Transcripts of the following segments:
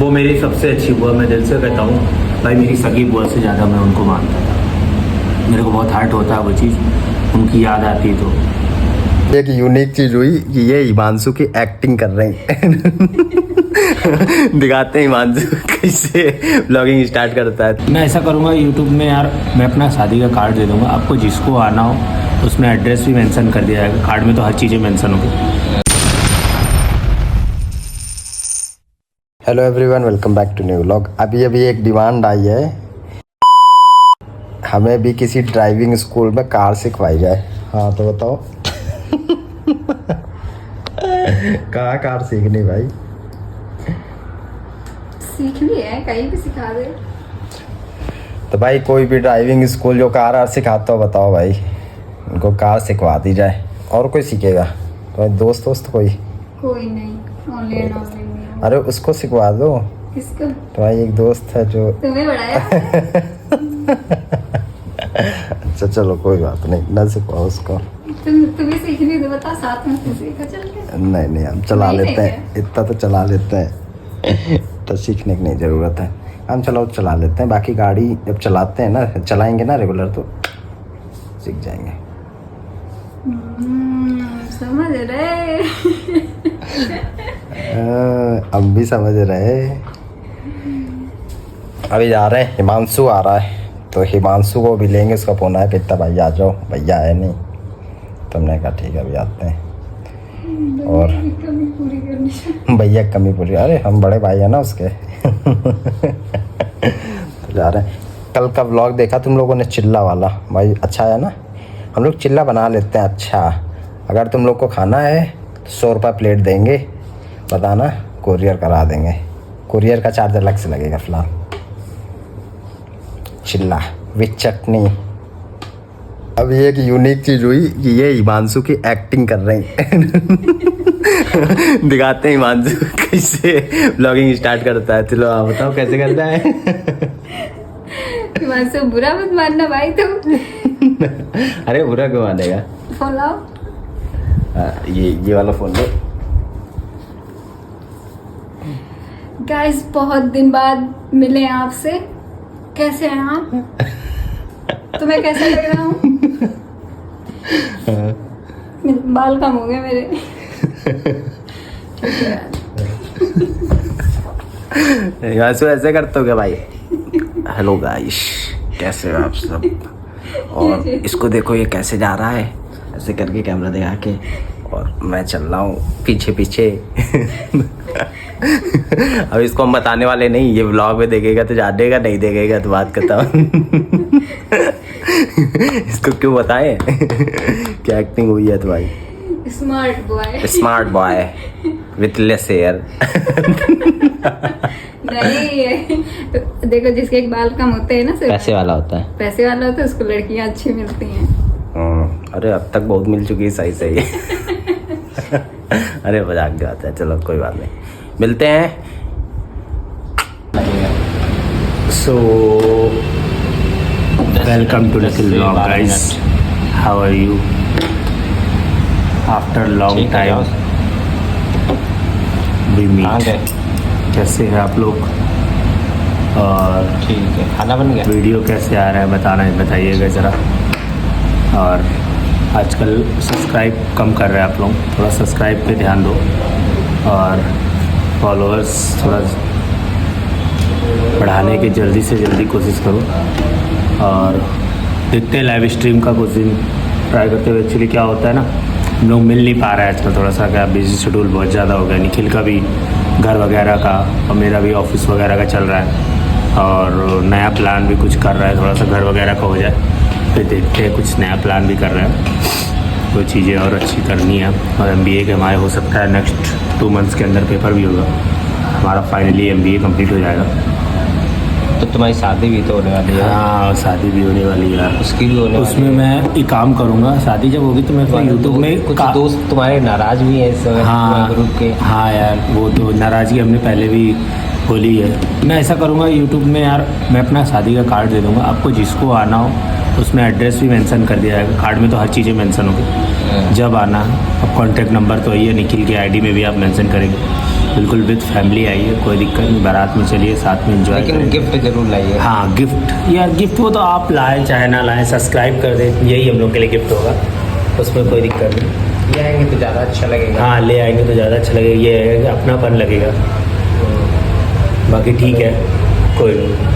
वो मेरी सबसे अच्छी बुआ, मैं दिल से कहता हूँ भाई, मेरी सगी बुआ से ज़्यादा मैं उनको मानता था। मेरे को बहुत हर्ट होता है वो चीज़, उनकी याद आती है। तो एक यूनिक चीज़ हुई कि ये हिमांशु की एक्टिंग कर रहे हैं। दिखाते हैं हिमांशु कैसे ब्लॉगिंग स्टार्ट करता है। मैं ऐसा करूँगा यूट्यूब में यार, मैं अपना शादी का कार्ड दे दूँगा आपको, जिसको आना हो उसमें एड्रेस भी मेंशन कर दिया जाएगा। कार्ड में तो हर चीज़ें मेंशन होगी। Hello everyone, welcome back to new vlog. अभी एक डिमांड आई है, हमें भी किसी ड्राइविंग स्कूल में कार सिखवाई जाए। हाँ तो बताओ। कहाँ कार सीखनी भाई? सीखनी है, कहीं भी सिखा दे। तो भाई कोई भी ड्राइविंग स्कूल जो कार सिखाता हो बताओ भाई, उनको कार सिखवा दी जाए। और कोई सीखेगा? कोई दोस्त कोई नहीं, ऑनलाइन नहीं। अरे उसको सिखवा दो। किसको? तुम्हारी एक दोस्त है जो तुम्हें बढ़ाया। अच्छा चलो कोई बात नहीं, ना सिखवाओ उसको। तुम्हें सीखनी तो बता, साथ में सीखा चल के। नहीं हम चला लेते हैं, इतना तो चला लेते हैं। तो सीखने की नहीं ज़रूरत है, हम चला लेते हैं। बाकी गाड़ी जब चलाते हैं ना, चलाएंगे ना रेगुलर, तो सीख जाएंगे। समझ रहे। हम भी समझ रहे। अभी जा रहे हैं, हिमांशु आ रहा है तो हिमांशु को भी लेंगे। उसका फोन आया, कहता भाई आ जाओ। भैया है नहीं, तो हमने कहा ठीक है अभी आते हैं। और कमी पूरी करनी। भैया कमी पूरी, अरे हम बड़े भाई हैं ना उसके। तो जा रहे हैं। कल का व्लॉग देखा तुम लोगों ने, चिल्ला वाला भाई अच्छा है ना। हम लोग चिल्ला बना लेते हैं। अच्छा अगर तुम लोग को खाना है तो 100 रुपये प्लेट देंगे, बताना, कुरियर करा देंगे। कुरियर का चार्ज अलग से लगेगा फिलहाल। चिल्ला विथ चटनी। अब एक यूनिक चीज़ हुई कि ये हिमांशु की एक्टिंग कर रहे हैं। दिखाते हैं हिमांशु कैसे ब्लॉगिंग स्टार्ट करता है। चलो आप बताओ कैसे करता है। हिमांशु बुरा मत मानना भाई तुम। अरे बुरा क्यों मानेगा? फोन लाओ। ये वाला फोन दो। गाइस बहुत दिन बाद मिले आपसे, कैसे हैं आप? तुम्हें कैसा लग रहा हूँ? बाल कम हो गए मेरे। ऐसे ऐसे करते हो क्या भाई? हेलो गाइस, कैसे हो आप सब? और इसको देखो ये कैसे जा रहा है, ऐसे करके कैमरा दिखा के, और मैं चल रहा हूँ पीछे पीछे। अब इसको हम बताने वाले नहीं, ये व्लॉग में देखेगा तो जानेगा, नहीं देखेगा तो बात करता हूँ। इसको क्यों बताएं? क्या एक्टिंग हुई है तुम्हारी? Smart boy with less hair. नहीं, देखो जिसके एक बाल कम होते हैं ना, सिर्फ पैसे वाला होता है, उसको लड़कियां अच्छी मिलती हैं। अरे अब तक बहुत मिल चुकी है, सही सही। अरे मजाक की बात है, चलो कोई बात नहीं, मिलते हैं। So welcome to Nikhil blog guys, how are you? After long time we meet. कैसे हैं आप लोग? और ठीक है, खाना बन गया? वीडियो कैसे आ रहा है बताइएगा ज़रा। और आजकल सब्सक्राइब कम कर रहे हैं आप लोग, थोड़ा सब्सक्राइब पे ध्यान दो। और फॉलोअर्स थोड़ा बढ़ाने की जल्दी से जल्दी कोशिश करो। और देखते हैं लाइव स्ट्रीम का कुछ दिन ट्राई करते हुए। एक्चुअली क्या होता है ना, हम लोग मिल नहीं पा रहा है आजकल, थोड़ा सा क्या बिजी शेड्यूल बहुत ज़्यादा हो गया। निखिल का भी घर वगैरह का और मेरा भी ऑफिस वगैरह का चल रहा है। और नया प्लान भी कुछ कर रहा है, थोड़ा सा घर वगैरह का हो जाए फिर देखते हैं। कुछ नया प्लान भी कर रहे हैं, कोई चीज़ें और अच्छी करनी है। और MBA के हमारे हो सकता है नेक्स्ट 2 मंथ्स के अंदर पेपर भी होगा हमारा, फाइनली MBA कंप्लीट हो जाएगा। तो तुम्हारी शादी भी तो होने वाली है। हाँ शादी भी होने वाली है यार, उसकी भी होने उसमें मैं एक काम करूँगा। शादी जब होगी तो मैं अपने यूट्यूब में कुछ दोस्त तुम्हारे नाराज़ भी हैं इस समय। हाँ ग्रुप के। हाँ यार, वो तो नाराज़गी हमने पहले भी बोली है। मैं ऐसा करूँगा यूट्यूब में यार, मैं अपना शादी का कार्ड दे दूँगा आपको, जिसको आना हो उसमें एड्रेस भी मेंशन कर दिया जाएगा। कार्ड में तो हर चीज़ें मेंशन होगी। जब आना, अब कॉन्टैक्ट नंबर तो यही है, निखिल की ID में भी आप मेंशन करेंगे। बिल्कुल विद फैमिली आई है, कोई दिक्कत नहीं, बारात में चलिए साथ में एंजॉय लेकिन करें। गिफ्ट जरूर लाइए। हाँ गिफ्ट, यार गिफ्ट वो तो आप लाएं चाहे ना लाएं, सब्सक्राइब कर दें, यही हम लोग के लिए गिफ्ट होगा, उसमें कोई दिक्कत नहीं। ले आएंगे तो ज़्यादा अच्छा लगेगा। हाँ ले आएंगे तो ज़्यादा अच्छा लगेगा, ये है कि अपनापन लगेगा, बाकी ठीक है कोई नहीं।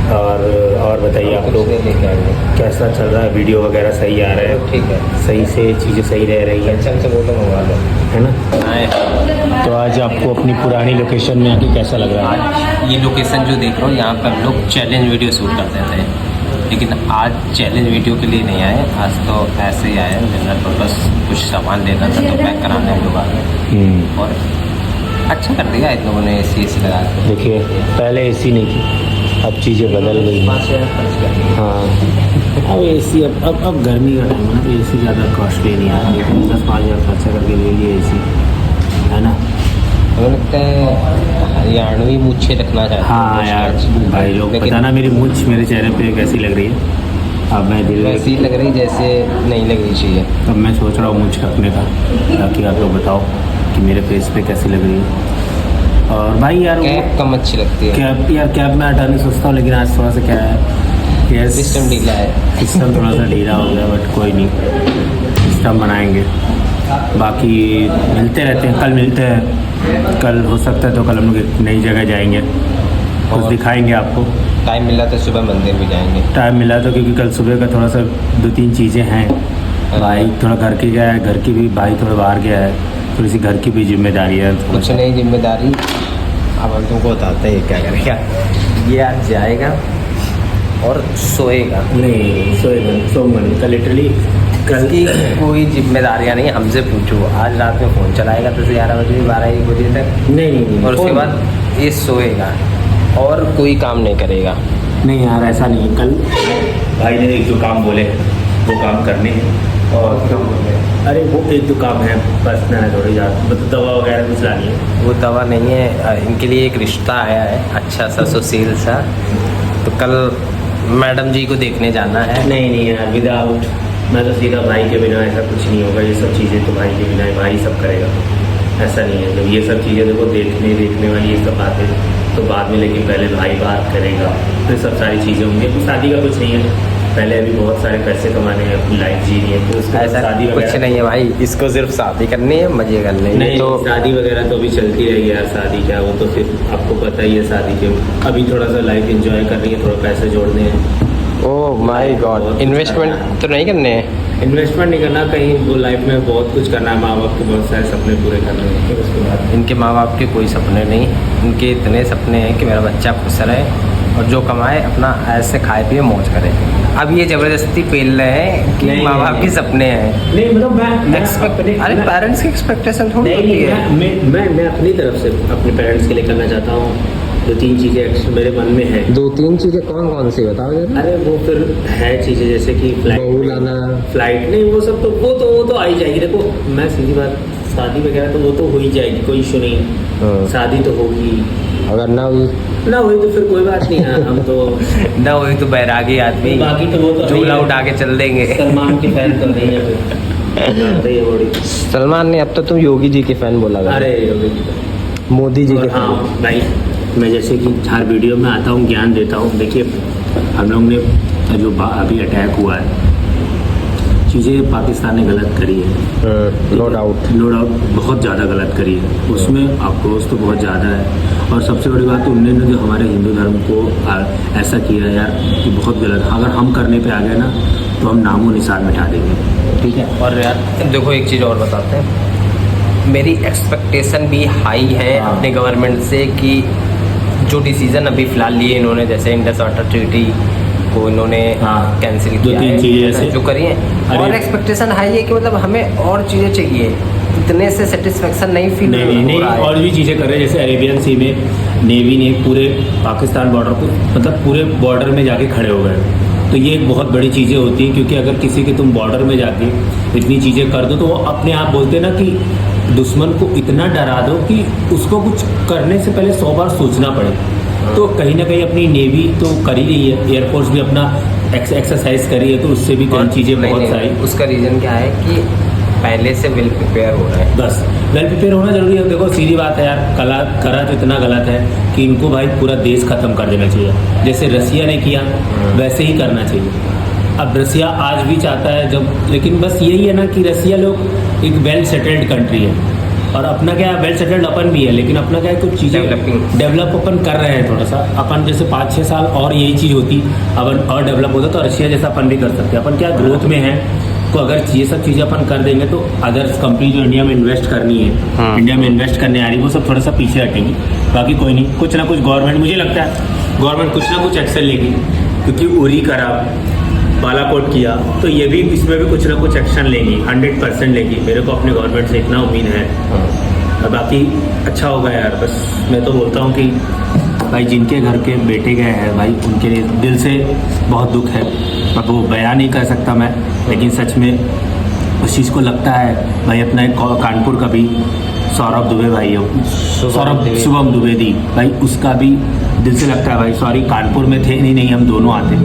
और बताइए आप लोग लेके आएंगे। कैसा चल रहा है, वीडियो वगैरह सही आ रहा है? ठीक है, सही से चीज़ें सही रह रही हैं, अच्छा से बोलो मंगवा लो, है ना? तो आज आपको अपनी पुरानी लोकेशन में आके कैसा लग रहा है? आज ये लोकेशन जो देख रहे हो, यहाँ पर हम लोग चैलेंज वीडियो शूट करते थे, लेकिन आज चैलेंज वीडियो के लिए नहीं आए, आज तो ऐसे ही आए जनरल पर्पस, कुछ सामान लेना था तो पैक कराने हम लोग आ गए। और अच्छा कर दिया इन लोगों ने AC लगा के। देखिए पहले AC नहीं थी, अब चीज़ें बदल गई हैं। 5,000 खर्च कर दिया। हाँ अब AC अब गर्मी का टाइम है तो AC ज़्यादा कॉस्टली नहीं आता, 10-5 हज़ार खर्चा करके ले लिए AC, है ना? हमें लगता है हरियाणवी मूछे रखना चाहते हैं। हाँ यार भाई लोग लेकिन बताना मेरी मूंछ मेरे चेहरे पे कैसी लग रही है। अब मैं दिल वैसी लग रही जैसे नहीं लगनी चाहिए। अब मैं सोच रहा हूँ मूंछ रखने का, ताकि आप लोग बताओ कि मेरे फेस पे कैसी लग रही है। और भाई यार कैप कम अच्छी लगती है। कैप, यार कैप में हटाने सोचता हूँ, लेकिन आज थोड़ा सा क्या है यार सिस्टम ढीला है। सिस्टम थोड़ा सा ढीला हो गया, बट कोई नहीं, सिस्टम बनाएंगे। बाकी मिलते रहते हैं, कल मिलते हैं, कल हो सकता है तो कल हम लोग एक नई जगह जाएंगे, कुछ और दिखाएंगे आपको। टाइम मिला तो सुबह मंदिर भी जाएंगे। टाइम मिला तो, क्योंकि कल सुबह का थोड़ा सा 2-3 चीज़ें हैं। भाई थोड़ा घर की गया है, घर की भी, भाई थोड़ा बाहर गया है, थोड़ी सी घर की भी जिम्मेदारी है। कुछ नई जिम्मेदारी, अब हम तुमको बताते हैं ये क्या करेगा। ये आज जाएगा और सोएगा। नहीं सोऊंगा नहीं, कल लिटरली कल की कोई जिम्मेदारियाँ नहीं, हमसे पूछो। आज रात में फ़ोन चलाएगा 10-11 बजे 12-1 बजे तक, नहीं और उसके बाद ये सोएगा और कोई काम नहीं करेगा। नहीं यार ऐसा नहीं है। कल भाई ने एक दो काम बोले, वो काम करने हैं। और अरे वो एक दो काम है बस, मैंने थोड़ी ज़्यादा मतलब दवा वगैरह कुछ लानी है। वो दवा नहीं है, इनके लिए एक रिश्ता आया है अच्छा सा, सुशील सा, तो कल मैडम जी को देखने जाना है। नहीं यार विदाउट, मैं तो सीधा भाई के बिना ऐसा कुछ नहीं होगा, ये सब चीज़ें तो भाई के बिना भाई सब करेगा, ऐसा नहीं है। जब ये सब चीज़ें देखो देखने वाली ये सब बातें तो बाद में, लेकिन पहले भाई बात करेगा, फिर सब सारी चीज़ें होंगी। तो शादी का कुछ नहीं है, पहले अभी बहुत सारे पैसे कमाने हैं, अपनी लाइफ जीनी है, तो उसके बाद ऐसा शादी कुछ वगैरह नहीं है भाई, इसको सिर्फ शादी करनी है, मजे करने हैं। नहीं तो शादी वगैरह तो अभी चलती रहेगी यार, शादी क्या, वो तो फिर आपको पता ही है शादी के। अभी थोड़ा सा लाइफ एंजॉय करनी है, थोड़ा पैसे जोड़ने हैं। ओह माय गॉड, इन्वेस्टमेंट तो नहीं करने हैं। इन्वेस्टमेंट नहीं करना, कहीं वो लाइफ में बहुत कुछ करना है, माँ बाप के बहुत सारे सपने पूरे करने हैं, फिर उसके बाद इनके माँ बाप के कोई सपने नहीं, इनके इतने सपने हैं कि मेरा बच्चा खुश रहे और जो कमाए अपना ऐसे खाए पिए मौज करे। अब ये ज़बरदस्ती पेल रहे हैं कि नहीं, माँ बाप नहीं, के सपने हैं। नहीं मतलब मैं अरे पेरेंट्स की एक्सपेक्टेशन थोड़ी होती है। मैं अपनी तरफ से अपने पेरेंट्स के लिए करना चाहता हूँ, 2-3 चीज़ें एक्स्ट्रा मेरे मन में है। 2-3 चीज़ें कौन से बताओ जरा। अरे वो फिर है चीज़ें जैसे कि बहू लाना। फ्लाइट नहीं, वो सब तो वो तो आ ही जाएगी। देखो मैं सीधी बात, शादी वगैरह तो वो तो हो ही जाएगी, कोई इशू नहीं है, शादी तो होगी। अगर ना हुई तो फिर कोई बात नहीं है, हम तो ना हुई तो बैरागी आदमी, बाकी तो वो तो झूला उठा के चल देंगे। सलमान के फैन तो नहीं है फिर। सलमान ने, अब तो तुम योगी जी के फैन बोला था। अरे मोदी जी के हाँ फैन। भाई, मैं जैसे कि हर वीडियो में आता हूँ, ज्ञान देता हूँ। देखिए हम लोग ने जो अभी अटैक हुआ है, चीज़ें पाकिस्तान ने गलत करी है, नो डाउट बहुत ज़्यादा गलत करी है, उसमें आक्रोश तो बहुत ज़्यादा है। और सबसे बड़ी बात उन्होंने जो हमारे हिंदू धर्म को ऐसा किया यार कि बहुत गलत। अगर हम करने पे आ गए ना तो हम नामो निशान मिटा देंगे, ठीक है। और यार देखो एक चीज़ और बताते हैं, मेरी एक्सपेक्टेशन भी हाई है अपने गवर्नमेंट से कि जो डिसीज़न अभी फ़िलहाल लिए इन्होंने, जैसे इंडस वाटर ट्रीटी को इन्होंने कैंसिल किया 2-3 चीज़ें ऐसे जो करी हैं, और एक्सपेक्टेशन हाई है कि मतलब हमें और चीज़ें चाहिए, इतने से सेटिस्फेक्शन नहीं फील नहीं और भी चीज़ें कर रहे हैं। जैसे अरेबियन सी में नेवी ने पूरे पाकिस्तान बॉर्डर को, मतलब पूरे बॉर्डर में जाके खड़े हो गए। तो ये एक बहुत बड़ी चीज़ें होती हैं, क्योंकि अगर किसी के तुम बॉर्डर में जाके इतनी चीज़ें कर दो तो वो अपने आप बोलते ना कि दुश्मन को इतना डरा दो कि उसको कुछ करने से पहले 100 बार सोचना पड़े। तो कहीं ना कहीं अपनी नेवी तो कर ही रही है, एयरफोर्स भी अपना एक्सरसाइज करी है, तो उससे भी कई चीज़ें बहुत सारी। उसका रीज़न क्या है कि पहले से वेल प्रिपेयर हो रहा है। बस वेल प्रिपेयर होना जरूरी है। देखो सीधी बात है यार, करा तो इतना गलत है कि इनको भाई पूरा देश खत्म कर देना चाहिए। जैसे रसिया ने किया वैसे ही करना चाहिए। अब रसिया आज भी चाहता है जब, लेकिन बस यही है ना कि रसिया लोग एक वेल सेटल्ड कंट्री है और अपना क्या वेल सेटल्ड अपन भी है, लेकिन अपना क्या है कुछ चीज़ें डेवलप अपन कर रहे हैं थोड़ा सा। अपन जैसे 5-6 साल और यही चीज़ होती अपन और डेवलप होता तो रशिया जैसा अपन भी कर सकते हैं। अपन क्या ग्रोथ में है, तो अगर ये सब चीज़ें अपन कर देंगे तो अदर्स कंपनी जो इंडिया में इन्वेस्ट करनी है, इंडिया में इन्वेस्ट करने आ रही है, वो सब थोड़ा सा पीछे हटेंगी। बाकी कोई नहीं, कुछ ना कुछ गवर्नमेंट, मुझे लगता है गवर्नमेंट कुछ ना कुछ एक्शन लेगी, क्योंकि उरी करा, बालाकोट किया, तो ये भी इसमें भी कुछ ना कुछ एक्शन लेगी, 100% लेगी। मेरे को अपने गवर्नमेंट से इतना उम्मीद है। और बाकी अच्छा होगा यार। बस मैं तो बोलता हूँ कि भाई जिनके घर के बेटे गए हैं भाई, उनके लिए दिल से बहुत दुख है। अब वो बयान नहीं कर सकता मैं, लेकिन सच में उस चीज़ को लगता है भाई। अपना एक कानपुर का भी सौरभ दुबे भाई है, शुभम द्विवेदी भाई, उसका भी दिल से लगता है भाई। सॉरी कानपुर में थे नहीं, हम दोनों आते,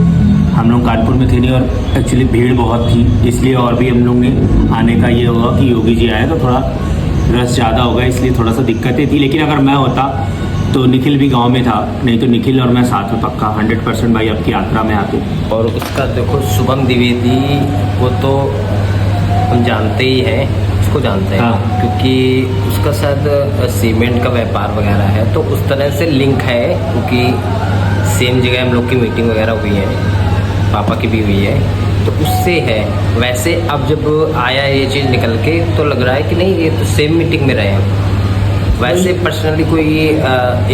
हम लोग कानपुर में थे नहीं, और एक्चुअली भीड़ बहुत थी, इसलिए और भी हम लोग ने आने का ये हुआ कि योगी जी आए तो थोड़ा रस ज़्यादा होगा, इसलिए थोड़ा सा दिक्कतें थी। लेकिन अगर मैं होता तो निखिल भी गांव में था, नहीं तो निखिल और मैं साथ में पक्का 100% भाई आपकी यात्रा में आते। और उसका देखो शुभम द्विवेदी, वो तो हम जानते ही हैं, उसको जानते हैं। हाँ। क्योंकि उसका शायद सीमेंट का व्यापार वगैरह है, तो उस तरह से लिंक है। क्योंकि सेम जगह हम लोग की मीटिंग वगैरह हुई है, पापा की भी हुई है, तो उससे है। वैसे अब जब आया ये चीज़ निकल के तो लग रहा है कि नहीं, ये तो सेम मीटिंग में रहे हैं। वैसे पर्सनली कोई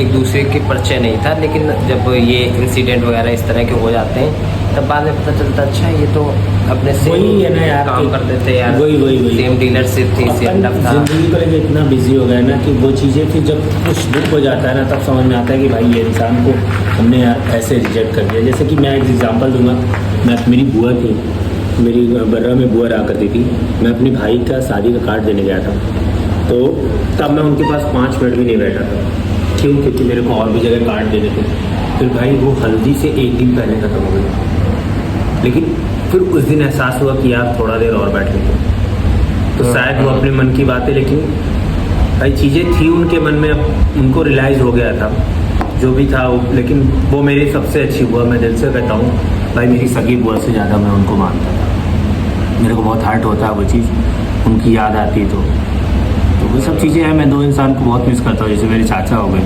एक दूसरे के परिचय नहीं था, लेकिन जब ये इंसिडेंट वगैरह इस तरह के हो जाते हैं तब बाद में पता चलता अच्छा ये तो अपने वही है ना यार, काम करते थे यार, वही सेम डीलरशिप थी, सेम डब था। जिंदगी को लेकर इतना बिजी हो गया ना कि वो चीज़ें फिर जब कुछ दुख हो जाता है ना, तब समझ में आता है कि भाई ये इंसान को हमने यार ऐसे रिजेक्ट कर दिया। जैसे कि मैं एक एग्जांपल दूंगा, मैं मेरी बुआ थी, मेरी बर्रा में बुआ रहा करती थी, मैं अपने भाई का शादी का कार्ड देने गया था, तो तब मैं उनके पास 5 मिनट भी नहीं बैठा था। क्यों? क्योंकि मेरे को और भी जगह कार्ड देने थे। फिर भाई वो हल्दी से एक दिन पहले खत्म हो गई, लेकिन फिर उस दिन एहसास हुआ कि यार थोड़ा देर और बैठ लेते। तो शायद वो अपने मन की बात है, लेकिन भाई चीज़ें थी उनके मन में, उनको रियलाइज़ हो गया था जो भी था वो। लेकिन वो मेरी सबसे अच्छी बुआ, मैं दिल से कहता हूँ भाई, मेरी सगी बुआ से ज़्यादा मैं उनको मानता था। मेरे को बहुत हर्ट होता है वो चीज़, उनकी याद आती है तो वो सब चीज़ें हैं। मैं 2 इंसान को बहुत मिस करता हूँ, जैसे मेरे चाचा हो गए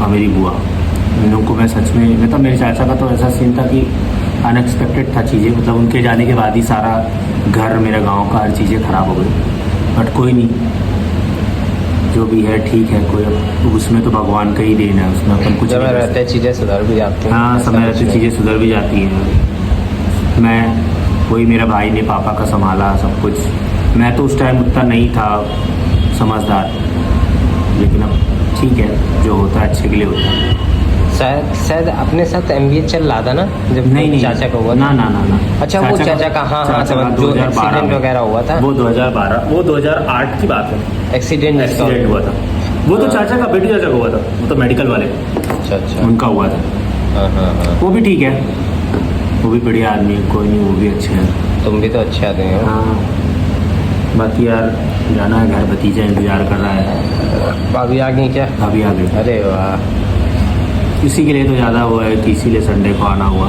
और मेरी बुआ। इन लोगों को मैं सच में, मतलब मेरे चाचा का तो ऐसा सीन था कि अनएक्सपेक्टेड था चीज़ें, मतलब उनके जाने के बाद ही सारा घर, मेरा गांव का हर चीज़ें ख़राब हो गई। बट कोई नहीं, जो भी है ठीक है, कोई अब उसमें तो भगवान का ही देन है, उसमें अपन कुछ समय रहते चीज़ें सुधर भी जाती हैं। हाँ, समय रहते चीज़ें सुधर भी जाती हैं। मैं वही, मेरा भाई ने पापा का संभाला सब कुछ। मैं तो उस टाइम उतना नहीं था समझदार, लेकिन अब ठीक है, जो होता है अच्छे के लिए होता है। शायद अपने साथ MBA चल रहा था ना जब नहीं चाचा का हुआ ना। अच्छा, वो चाचा का, हाँ, जो एक्सीडेंट वगैरह हुआ था वो 2012, वो 2008 की बात है। एक्सीडेंट हुआ था वो, तो चाचा का, बेटी चाचा का हुआ था, वो तो मेडिकल वाले, अच्छा उनका हुआ था। हाँ। वो भी ठीक है, वो भी बढ़िया आदमी है, कोई नहीं, वो भी अच्छे हैं। तुम भी तो अच्छे आदमी हो। हाँ, बाकी यार जाना है घर, भतीजा इंतजार कर रहा है। भाभी आ गई क्या? अभी आ गई। अरे वाह, इसी के लिए तो ज़्यादा हुआ है कि इसीलिए संडे को आना हुआ।